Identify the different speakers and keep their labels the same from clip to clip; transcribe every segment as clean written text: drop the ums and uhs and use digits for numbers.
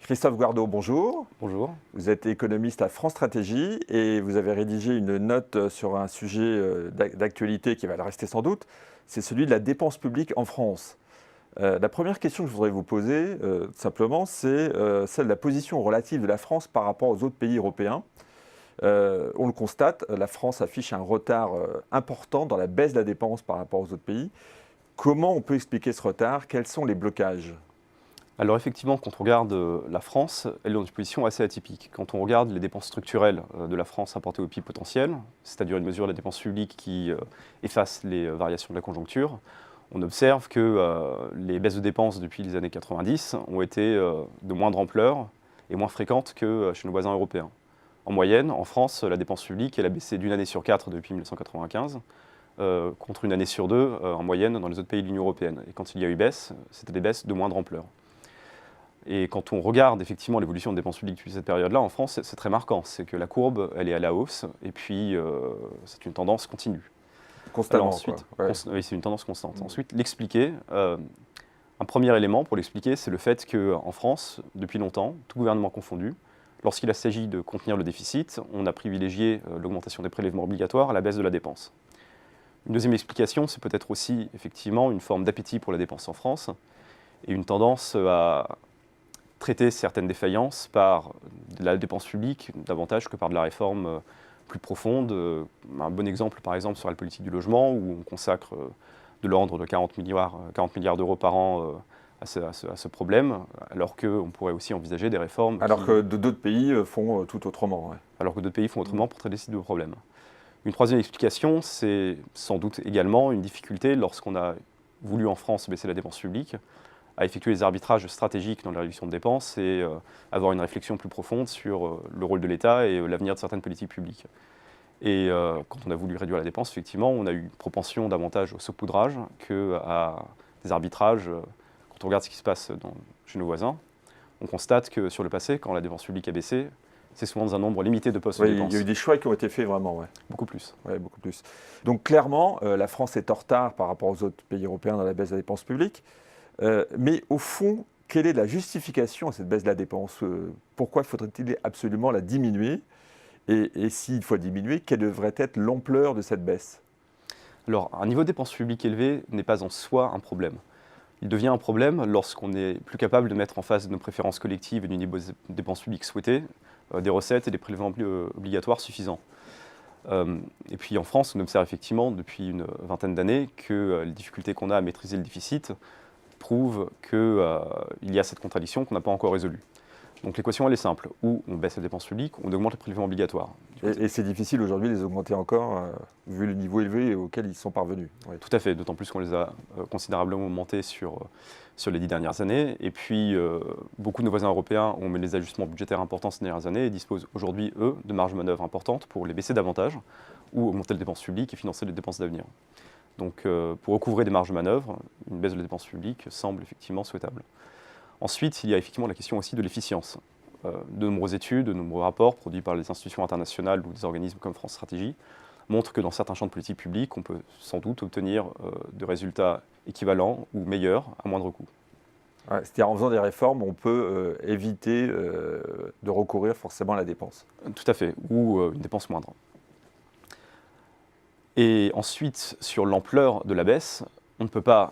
Speaker 1: Christophe Guardeau, bonjour.
Speaker 2: Bonjour.
Speaker 1: Vous êtes économiste à France Stratégie et vous avez rédigé une note sur un sujet d'actualité qui va le rester sans doute, c'est celui de la dépense publique en France. La première question que je voudrais vous poser, simplement, c'est celle de la position relative de la France par rapport aux autres pays européens. On le constate, la France affiche un retard important dans la baisse de la dépense par rapport aux autres pays. Comment on peut expliquer ce retard? Quels sont les blocages?
Speaker 2: Alors effectivement, quand on regarde la France, elle est dans une position assez atypique. Quand on regarde les dépenses structurelles de la France rapportées au PIB potentiel, c'est-à-dire une mesure de la dépense publique qui efface les variations de la conjoncture, on observe que les baisses de dépenses depuis les années 90 ont été de moindre ampleur et moins fréquentes que chez nos voisins européens. En moyenne, en France, la dépense publique elle a baissé d'une année sur 4 depuis 1995, contre une année sur 2 en moyenne dans les autres pays de l'Union européenne. Et quand il y a eu baisse, c'était des baisses de moindre ampleur. Et quand on regarde effectivement l'évolution de dépenses publiques depuis cette période-là, en France, c'est très marquant. C'est que la courbe, elle est à la hausse, et puis c'est une tendance continue.
Speaker 1: Constamment,
Speaker 2: ensuite,
Speaker 1: quoi. Ouais.
Speaker 2: oui, c'est une tendance constante. Ensuite, l'expliquer, un premier élément pour l'expliquer, c'est le fait qu'en France, depuis longtemps, tout gouvernement confondu, lorsqu'il s'agit de contenir le déficit, on a privilégié l'augmentation des prélèvements obligatoires à la baisse de la dépense. Une deuxième explication, c'est peut-être aussi effectivement une forme d'appétit pour la dépense en France et une tendance à traiter certaines défaillances par de la dépense publique davantage que par de la réforme plus profonde. Un bon exemple, par exemple, sur la politique du logement, où on consacre de l'ordre de 40 milliards d'euros par an à ce problème, alors qu'on pourrait aussi envisager des réformes.
Speaker 1: Alors que d'autres pays font tout autrement. Ouais.
Speaker 2: Alors que d'autres pays font autrement pour traiter ces deux problèmes. Une troisième explication, c'est sans doute également une difficulté lorsqu'on a voulu en France baisser la dépense publique, à effectuer les arbitrages stratégiques dans la réduction de dépenses et avoir une réflexion plus profonde sur le rôle de l'État et l'avenir de certaines politiques publiques. Et quand on a voulu réduire la dépense, effectivement, on a eu une propension davantage au saupoudrage qu'à des arbitrages. Quand on regarde ce qui se passe chez nos voisins, on constate que sur le passé, quand la dépense publique a baissé, c'est souvent dans un nombre limité de postes de dépenses.
Speaker 1: Il y a eu des choix qui ont été faits vraiment. Ouais.
Speaker 2: Beaucoup plus.
Speaker 1: Ouais, beaucoup plus. Donc clairement, la France est en retard par rapport aux autres pays européens dans la baisse de la dépense publique. Mais au fond, quelle est la justification à cette baisse de la dépense? Pourquoi faudrait-il absolument la diminuer? Et s'il faut diminuer, quelle devrait être l'ampleur de cette baisse?
Speaker 2: Alors, un niveau de dépense publique élevé n'est pas en soi un problème. Il devient un problème lorsqu'on n'est plus capable de mettre en face de nos préférences collectives et du niveau de dépenses publiques souhaité des recettes et des prélèvements obligatoires suffisants. Et puis en France, on observe effectivement depuis une vingtaine d'années que les difficultés qu'on a à maîtriser le déficit prouvent qu'il y a cette contradiction qu'on n'a pas encore résolue. Donc l'équation elle est simple, ou on baisse la dépense publique, ou on augmente les prélèvements obligatoires.
Speaker 1: Et c'est difficile aujourd'hui de les augmenter encore, vu le niveau élevé auquel ils sont parvenus. Ouais.
Speaker 2: Tout à fait, d'autant plus qu'on les a considérablement augmentés sur les 10 dernières années. Et puis, beaucoup de nos voisins européens ont mis des ajustements budgétaires importants ces dernières années et disposent aujourd'hui, eux, de marges de manœuvre importantes pour les baisser davantage, ou augmenter les dépenses publiques et financer les dépenses d'avenir. Donc, pour recouvrer des marges de manœuvre, une baisse de la dépense publique semble effectivement souhaitable. Ensuite, il y a effectivement la question aussi de l'efficience. De nombreuses études, de nombreux rapports produits par les institutions internationales ou des organismes comme France Stratégie montrent que dans certains champs de politique publique, on peut sans doute obtenir de résultats équivalents ou meilleurs à moindre coût.
Speaker 1: Ouais, c'est-à-dire en faisant des réformes, on peut éviter de recourir forcément à la dépense.
Speaker 2: Tout à fait, ou une dépense moindre. Et ensuite, sur l'ampleur de la baisse, on ne peut pas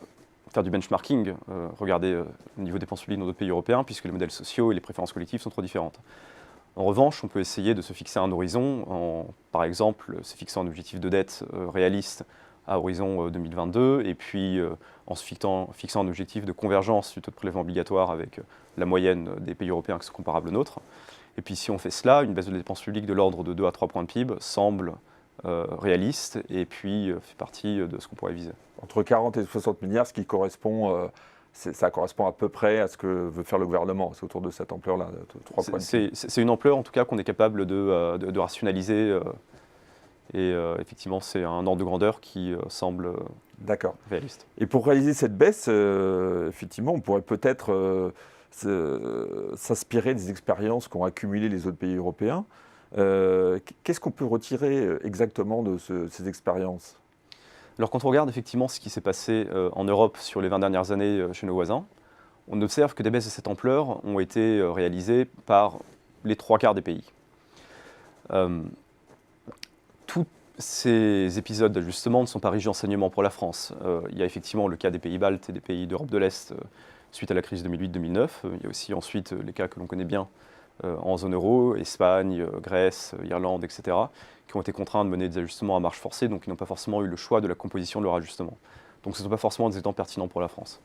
Speaker 2: faire du benchmarking, regarder le niveau de dépenses publiques dans d'autres pays européens, puisque les modèles sociaux et les préférences collectives sont trop différentes. En revanche, on peut essayer de se fixer un horizon, par exemple, se fixant un objectif de dette réaliste à horizon 2022, et puis en se fixant un objectif de convergence du taux de prélèvement obligatoire avec la moyenne des pays européens qui sont comparables aux nôtres. Et puis si on fait cela, une baisse de dépenses publiques de l'ordre de 2 à 3 points de PIB semble réaliste et puis fait partie de ce qu'on pourrait viser.
Speaker 1: Entre 40 et 60 milliards, ce qui correspond, ça correspond à peu près à ce que veut faire le gouvernement. C'est autour de cette ampleur-là, de 3 points de PIB.
Speaker 2: C'est une ampleur en tout cas qu'on est capable de rationaliser et effectivement c'est un ordre de grandeur qui semble réaliste.
Speaker 1: Et pour réaliser cette baisse, effectivement, on pourrait peut-être s'inspirer des expériences qu'ont accumulées les autres pays européens. Qu'est-ce qu'on peut retirer exactement de ces expériences?
Speaker 2: Alors quand on regarde effectivement ce qui s'est passé en Europe sur les 20 dernières années chez nos voisins, on observe que des baisses de cette ampleur ont été réalisées par les 3/4 des pays. Tous ces épisodes d'ajustement ne sont pas riches d'enseignement pour la France. Il y a effectivement le cas des pays baltes et des pays d'Europe de l'Est suite à la crise 2008-2009. Il y a aussi ensuite les cas que l'on connaît bien en zone euro, Espagne, Grèce, Irlande, etc., qui ont été contraints de mener des ajustements à marche forcée, donc ils n'ont pas forcément eu le choix de la composition de leur ajustement. Donc ce ne sont pas forcément des exemples pertinents pour la France.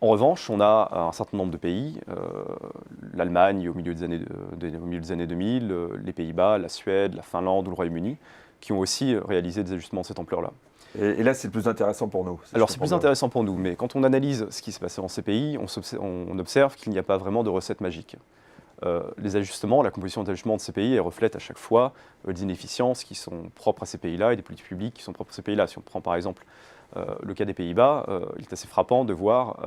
Speaker 2: En revanche, on a un certain nombre de pays, l'Allemagne au milieu des années 2000, les Pays-Bas, la Suède, la Finlande ou le Royaume-Uni, qui ont aussi réalisé des ajustements de cette ampleur-là.
Speaker 1: Et là, c'est le plus intéressant pour nous.
Speaker 2: Alors c'est plus intéressant pour nous, mais quand on analyse ce qui s'est passé dans ces pays, on observe qu'il n'y a pas vraiment de recette magique. Les ajustements, la composition d'ajustements de ces pays, elle reflète à chaque fois des inefficiences qui sont propres à ces pays-là et des politiques publiques qui sont propres à ces pays-là. Si on prend par exemple le cas des Pays-Bas, il est assez frappant de voir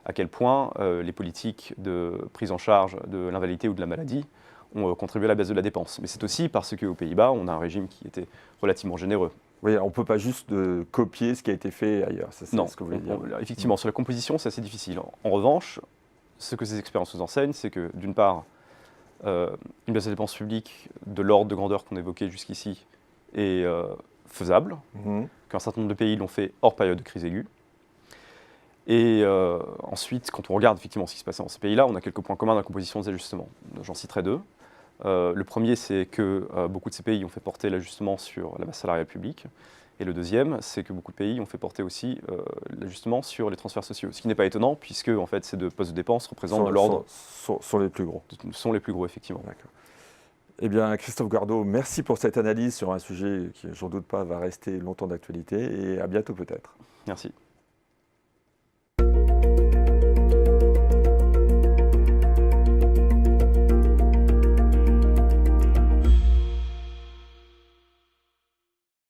Speaker 2: à quel point les politiques de prise en charge de l'invalidité ou de la maladie ont contribué à la baisse de la dépense. Mais c'est aussi parce qu'aux Pays-Bas, on a un régime qui était relativement généreux.
Speaker 1: Oui, on ne peut pas juste copier ce qui a été fait ailleurs, c'est ce que vous voulez dire.
Speaker 2: Effectivement, sur la composition, c'est assez difficile. En revanche, ce que ces expériences nous enseignent, c'est que d'une part, une baisse de dépenses publiques de l'ordre de grandeur qu'on évoquait jusqu'ici est faisable, qu'un certain nombre de pays l'ont fait hors période de crise aiguë. Et ensuite, quand on regarde effectivement ce qui se passe dans ces pays-là, on a quelques points communs dans la composition des ajustements. J'en citerai deux. Le premier, c'est que beaucoup de ces pays ont fait porter l'ajustement sur la masse salariale publique. Et le deuxième, c'est que beaucoup de pays ont fait porter aussi l'ajustement sur les transferts sociaux. Ce qui n'est pas étonnant, puisque en fait, ces deux postes de dépenses représentent de l'ordre...
Speaker 1: Sont les plus gros.
Speaker 2: Sont les plus gros, effectivement.
Speaker 1: D'accord. Eh bien, Christophe Guardot, merci pour cette analyse sur un sujet qui, j'en doute pas, va rester longtemps d'actualité. Et à bientôt peut-être.
Speaker 2: Merci.